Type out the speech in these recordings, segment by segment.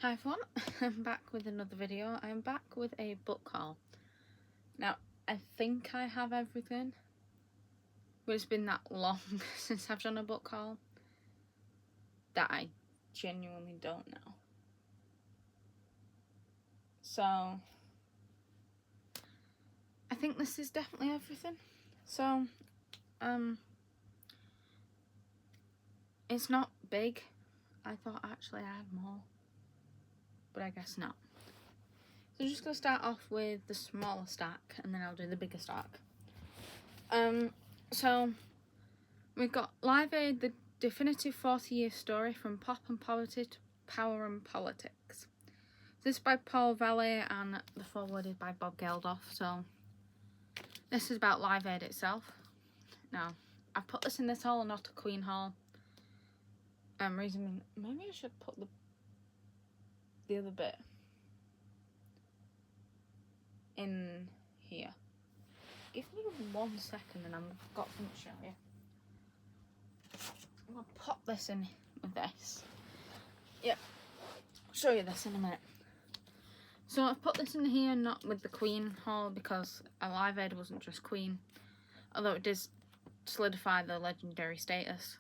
Hi everyone, I'm back with another video. I'm back with a book haul. Now, I think I have everything, but it's been that long since I've done a book haul that I genuinely don't know. So, I think this is definitely everything. So, it's not big. I thought actually I had more, but I guess not. So I'm just going to start off with the smaller stack, and then I'll do the bigger stack. So we've got Live Aid, the definitive 40-year story from pop and poverty to power and politics. This is by Paul Valley and the foreword is by Bob Geldof. So this is about Live Aid itself. Now, I've put this in this haul and not a Queen haul. Reason maybe I should put the other bit in here. Give me 1 second and I've got something to show you. I'm going to pop this in with this. Yep, I'll show you this in a minute. So I've put this in here not with the Queen haul because a Live Aid wasn't just Queen. Although it does solidify the legendary status.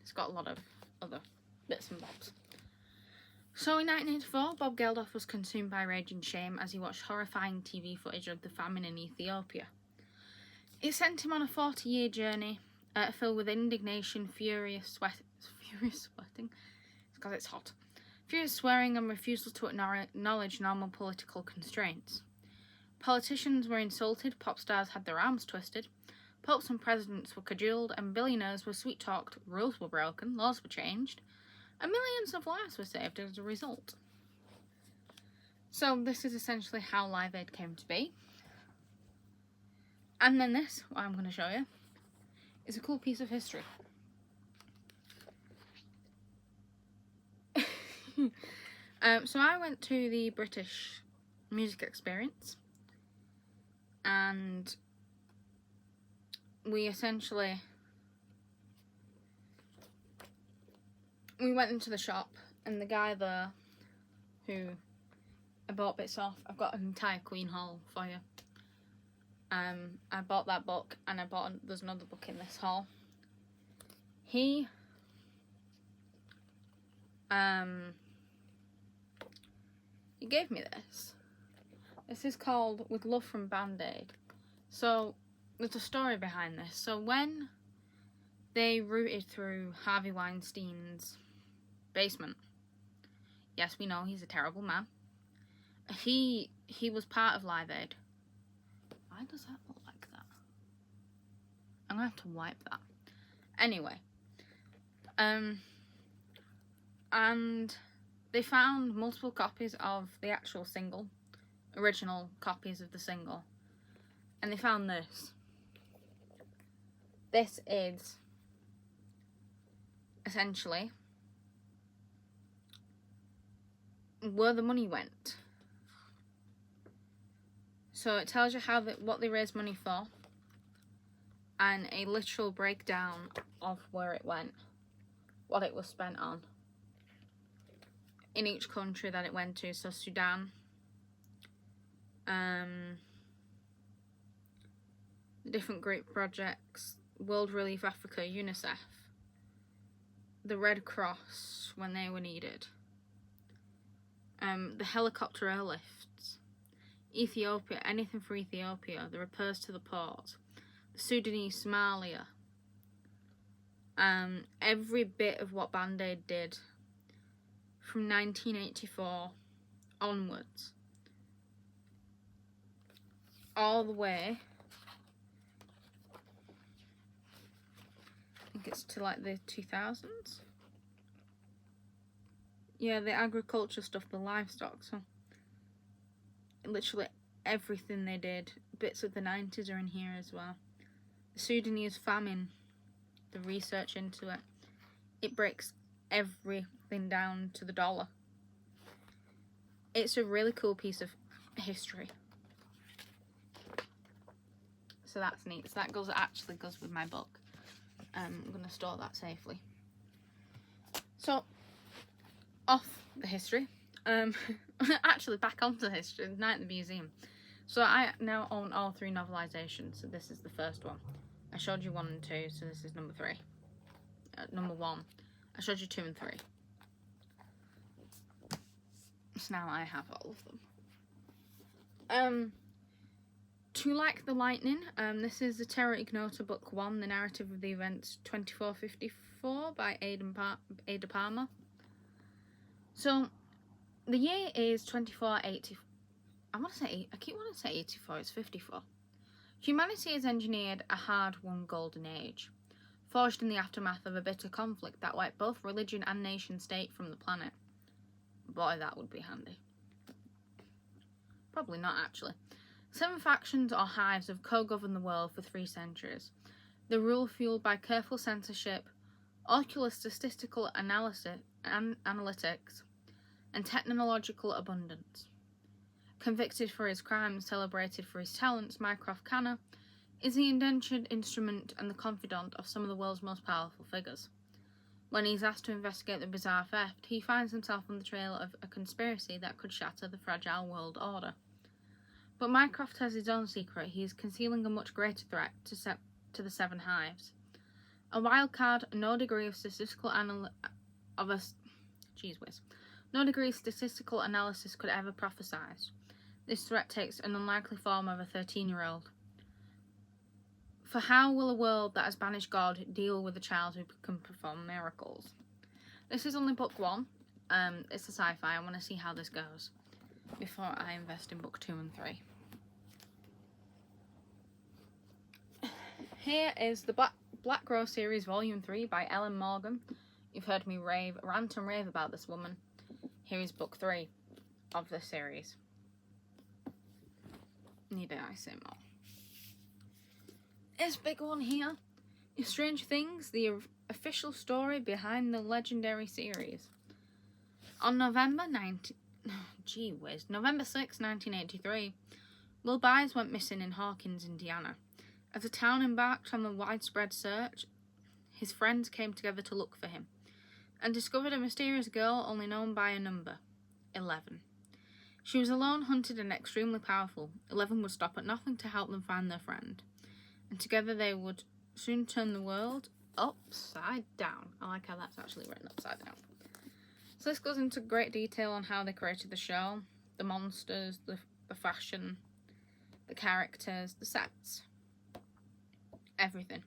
It's got a lot of other bits and bobs. So in 1984, Bob Geldof was consumed by raging shame as he watched horrifying TV footage of the famine in Ethiopia. It sent him on a 40-year journey filled with indignation, furious sweating, it's because it's hot, furious swearing and refusal to acknowledge normal political constraints. Politicians were insulted, pop stars had their arms twisted, popes and presidents were cajoled, and billionaires were sweet-talked, rules were broken, laws were changed, and millions of lives were saved as a result. So this is essentially how Live Aid came to be. And then this, what I'm going to show you, is a cool piece of history. So I went to the British Music Experience, and we went into the shop, and the guy there who I bought bits off, I've got an entire Queen haul for you. I bought that book, and there's another book in this haul. He gave me this. This is called With Love from Band-Aid. So there's a story behind this. So when they rooted through Harvey Weinstein's basement, yes, we know he's a terrible man. He was part of Live Aid. Why does that look like that? I'm gonna have to wipe that. Anyway, and they found multiple copies of the actual single, original copies of the single, and they found this. This is essentially where the money went. So it tells you what they raised money for, and a literal breakdown of where it went, what it was spent on, in each country that it went to. So Sudan, the different group projects, World Relief Africa, UNICEF, the Red Cross when they were needed, the helicopter airlifts, Ethiopia, anything for Ethiopia, the repairs to the port, the Sudanese, Somalia, every bit of what Band-Aid did from 1984 onwards, all the way, I think it's to like the 2000s. Yeah, the agriculture stuff, the livestock, so literally everything they did. Bits of the 90s are in here as well. The Sudanese famine, the research into it, it breaks everything down to the dollar. It's a really cool piece of history. So that's neat. So that actually goes with my book. I'm going to store that safely. So, off the history, Actually, back onto history, Night at the Museum. So I now own all 3 novelizations. So this is the first one. I showed you 1 and 2, so this is number 3. Number 1. I showed you 2 and 3. So now I have all of them. To Like the Lightning, this is the Terra Ignota Book 1, the narrative of the events 2454 by Ada Palmer. So, the year is 2480. I keep wanting to say 84, it's 54. Humanity has engineered a hard-won golden age, forged in the aftermath of a bitter conflict that wiped both religion and nation-state from the planet. Boy, that would be handy. Probably not, actually. 7 factions or hives have co-governed the world for 3 centuries. The rule fueled by careful censorship, ocular statistical analysis and analytics, and technological abundance. Convicted for his crimes, celebrated for his talents, Mycroft Canna is the indentured instrument and the confidant of some of the world's most powerful figures. When he's asked to investigate the bizarre theft, he finds himself on the trail of a conspiracy that could shatter the fragile world order. But Mycroft has his own secret. He is concealing a much greater threat to the 7 hives. A wild card, no degree of statistical analysis could ever prophesize. This threat takes an unlikely form of a 13-year-old. For how will a world that has banished God deal with a child who can perform miracles? This is only book 1. It's a sci-fi. I want to see how this goes before I invest in book 2 and 3. Here is the Black Rose series, volume 3 by Ellen Morgan. You've heard me rant and rave about this woman. Here is book 3 of the series. Need I say more? This big one here is Strange Things, the official story behind the legendary series. On November 6, 1983, Will Byers went missing in Hawkins, Indiana. As the town embarked on the widespread search, his friends came together to look for him, and discovered a mysterious girl only known by a number, 11. She was alone, hunted, and extremely powerful. 11 would stop at nothing to help them find their friend, and together they would soon turn the world upside down. I like how that's actually written upside down. So this goes into great detail on how they created the show, the monsters, the fashion, the characters, the sets, everything.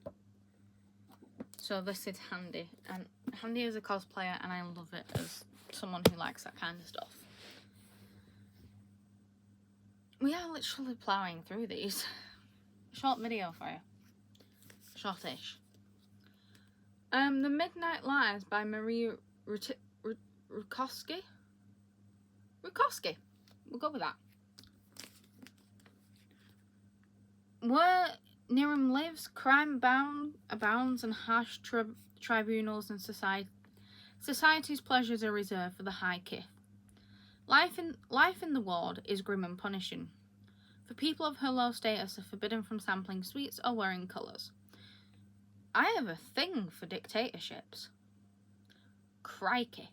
So this is handy, and handy as a cosplayer, and I love it as someone who likes that kind of stuff. We are literally ploughing through these. Short video for you. Shortish. The Midnight Lies by Marie Rukowski. We'll go with that. Where Niram lives, crime abounds, and harsh tribunals and society's pleasures are reserved for the high kith. Life in the ward is grim and punishing. For people of her low status are forbidden from sampling sweets or wearing colours. I have a thing for dictatorships. Crikey.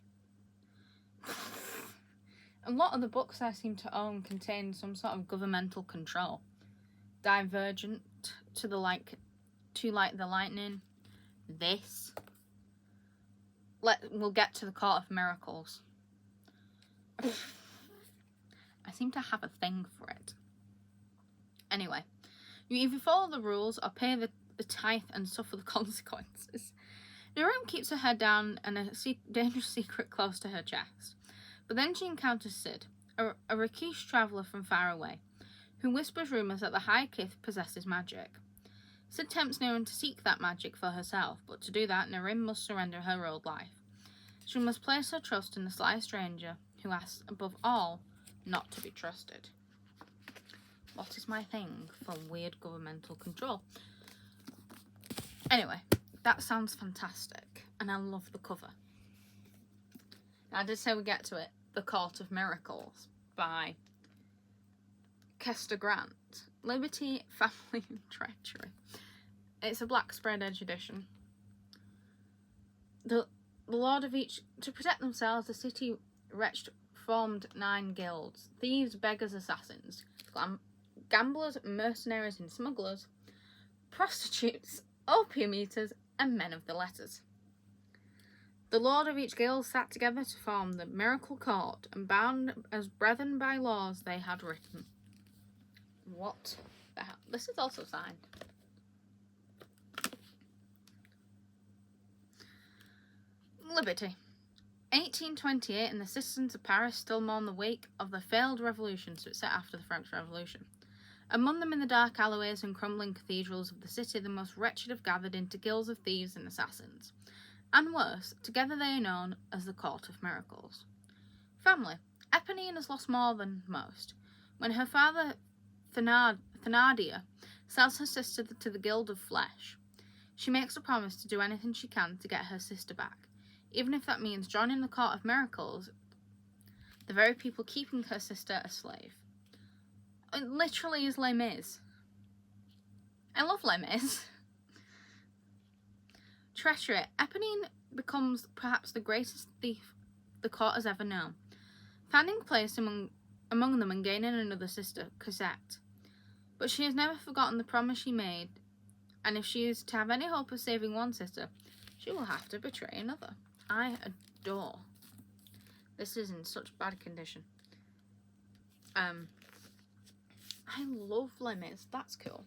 A lot of the books I seem to own contain some sort of governmental control. Divergent to Like the Lightning. This. We'll get to the Court of Miracles. I seem to have a thing for it. Anyway, you either follow the rules or pay the tithe and suffer the consequences. Niram keeps her head down and a dangerous secret close to her chest. But then she encounters Sid, a Rakesh traveller from far away, who whispers rumours that the High Kith possesses magic. Sid tempts Niram to seek that magic for herself, but to do that, Niram must surrender her old life. She must place her trust in the sly stranger, who asks, above all, not to be trusted. What is my thing for weird governmental control? Anyway, that sounds fantastic, and I love the cover. Now, I did say we get to it. The Court of Miracles by Kester Grant. Liberty, Family, and Treachery. It's a black spread edge edition. The lord of each... To protect themselves, the city wretched formed 9 guilds: thieves, beggars, assassins, gamblers, mercenaries and smugglers, prostitutes, opium eaters, and men of the letters. The lord of each guild sat together to form the miracle court, and bound as brethren by laws they had written. What the hell? This is also signed. Liberty. 1828, and the citizens of Paris still mourn the wake of the failed revolutions that set after the French Revolution. Among them, in the dark alleyways and crumbling cathedrals of the city, the most wretched have gathered into guilds of thieves and assassins. And worse, together they are known as the Court of Miracles. Family. Eponine has lost more than most. When her father, Thénardier, sells her sister to the Guild of Flesh, she makes a promise to do anything she can to get her sister back, even if that means joining the Court of Miracles, the very people keeping her sister a slave. It literally is Les Mis. I love Les Mis. Treachery. Eponine becomes perhaps the greatest thief the court has ever known, finding a place among them and gaining another sister, Cosette. But she has never forgotten the promise she made, and if she is to have any hope of saving one sister, she will have to betray another. I adore. This is in such bad condition. I love Les Mis. That's cool.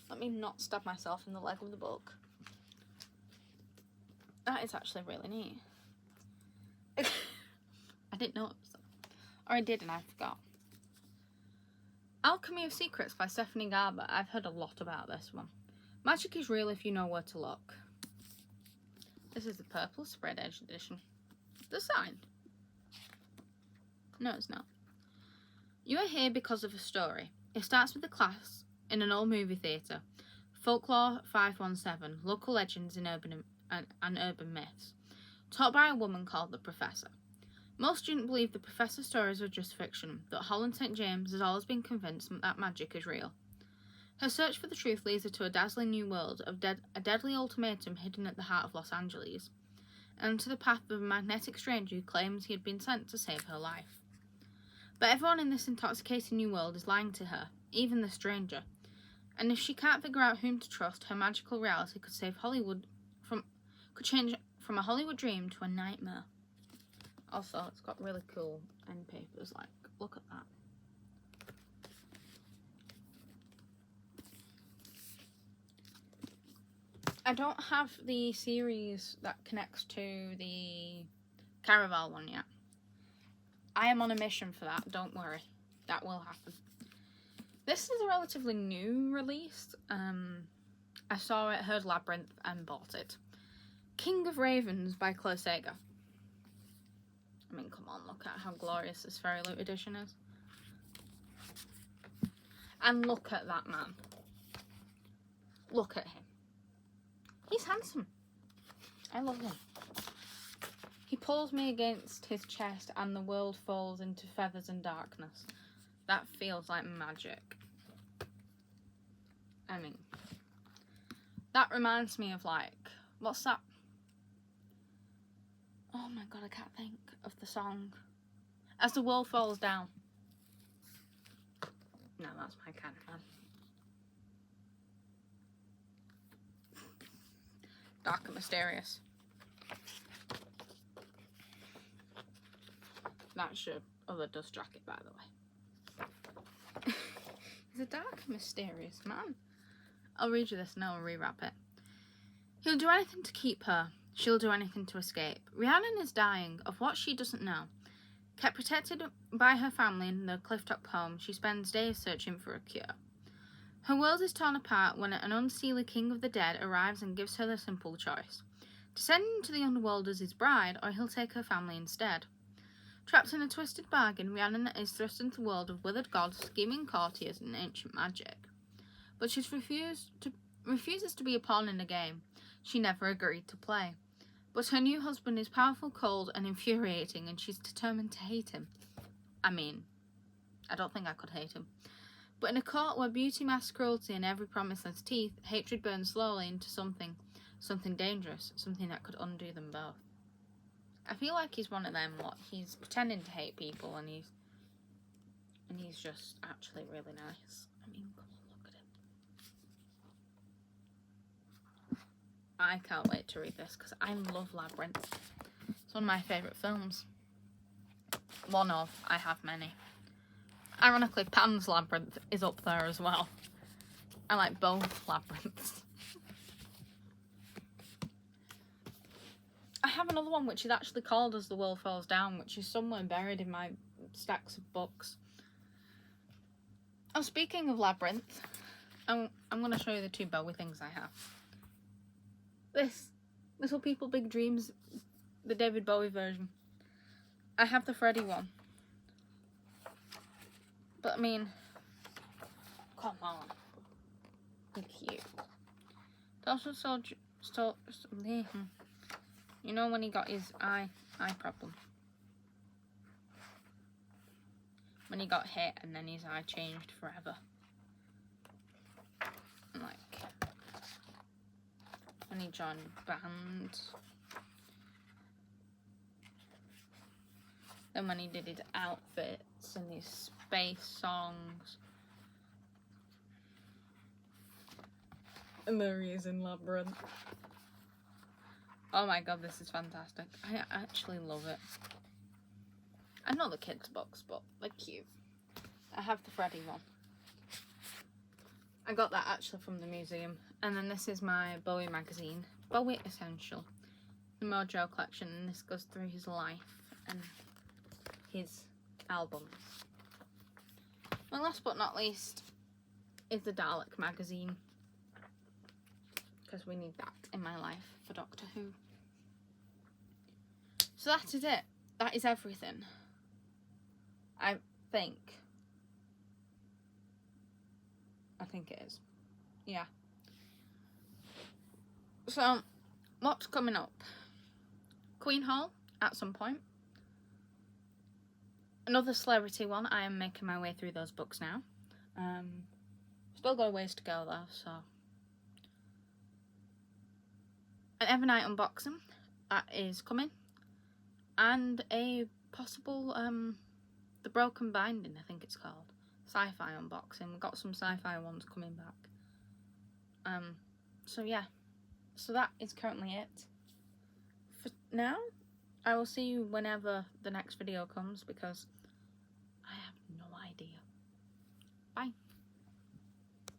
Let me not stab myself in the leg with the book. That is actually really neat. I didn't know it was that. Or I did and I forgot. Alchemy of Secrets by Stephanie Garber. I've heard a lot about this one. Magic is real if you know where to look. This is the purple spread edge edition. The sign. No, it's not. You are here because of a story. It starts with a class in an old movie theatre. Folklore 517, local legends and urban myths. Taught by a woman called the Professor. Most students believe the Professor's stories are just fiction, but Holland St. James has always been convinced that magic is real. Her search for the truth leads her to a dazzling new world of a deadly ultimatum hidden at the heart of Los Angeles, and to the path of a magnetic stranger who claims he had been sent to save her life. But everyone in this intoxicating new world is lying to her, even the stranger. And if she can't figure out whom to trust, her magical reality could change from a Hollywood dream to a nightmare. Also, it's got really cool end papers, like, look at that. I don't have the series that connects to the Caraval one yet. I am on a mission for that, don't worry. That will happen. This is a relatively new release. I saw it, heard Labyrinth, and bought it. King of Ravens by Claire Sager. I mean, come on, look at how glorious this Fairy Loot edition is. And look at that man. Look at him. He's handsome. I love him. He pulls me against his chest and the world falls into feathers and darkness. That feels like magic. I mean, that reminds me of, like, what's that? Oh my god, I can't think of the song. As the World Falls Down. No, that's my kind of man. Dark and mysterious. That's your other dust jacket, by the way. He's a dark and mysterious man. I'll read you this and I'll rewrap it. He'll do anything to keep her. She'll do anything to escape. Rhiannon is dying of what she doesn't know. Kept protected by her family in the clifftop home, she spends days searching for a cure. Her world is torn apart when an unseelie king of the dead arrives and gives her the simple choice: descend into the underworld as his bride, or he'll take her family instead. Trapped in a twisted bargain, Rhiannon is thrust into the world of withered gods, scheming courtiers, and ancient magic. But she refuses to be a pawn in a game she never agreed to play. But her new husband is powerful, cold, and infuriating, and she's determined to hate him. I mean, I don't think I could hate him. But in a court where beauty masks cruelty and every promise has teeth, hatred burns slowly into something dangerous, something that could undo them both. I feel like he's one of them, what, he's pretending to hate people and he's just actually really nice. I mean, come on, look at him. I can't wait to read this because I love Labyrinth. It's one of my favourite films. One of, I have many. Ironically, Pan's Labyrinth is up there as well. I like both labyrinths. I have another one which is actually called As the World Falls Down, which is somewhere buried in my stacks of books. Oh, speaking of Labyrinth, I'm going to show you the two Bowie things I have. This Little People Big Dreams, the David Bowie version. I have the Freddie one. But I mean, come on. Cute. Also you know when he got his eye problem, when he got hit and then his eye changed forever, and like when he joined band, then when he did his outfits and his space songs. And there he is in Labyrinth. Oh my god, this is fantastic. I actually love it. I know the kids' books, but they're cute. I have the Freddie one. I got that actually from the museum. And then this is my Bowie magazine, Bowie Essential, the Mojo collection, and this goes through his life and his albums. And last but not least is the Dalek magazine, because we need that in my life for Doctor Who. So that is it. That is everything. I think it is. Yeah. So, what's coming up? Queen Hall at some point. Another celebrity one. I am making my way through those books now. Still got a ways to go though, so. An Evernight unboxing, that is coming. And a possible, The Broken Binding, I think it's called. Sci-fi unboxing. We've got some sci-fi ones coming back. So yeah. So that is currently it. For now, I will see you whenever the next video comes, because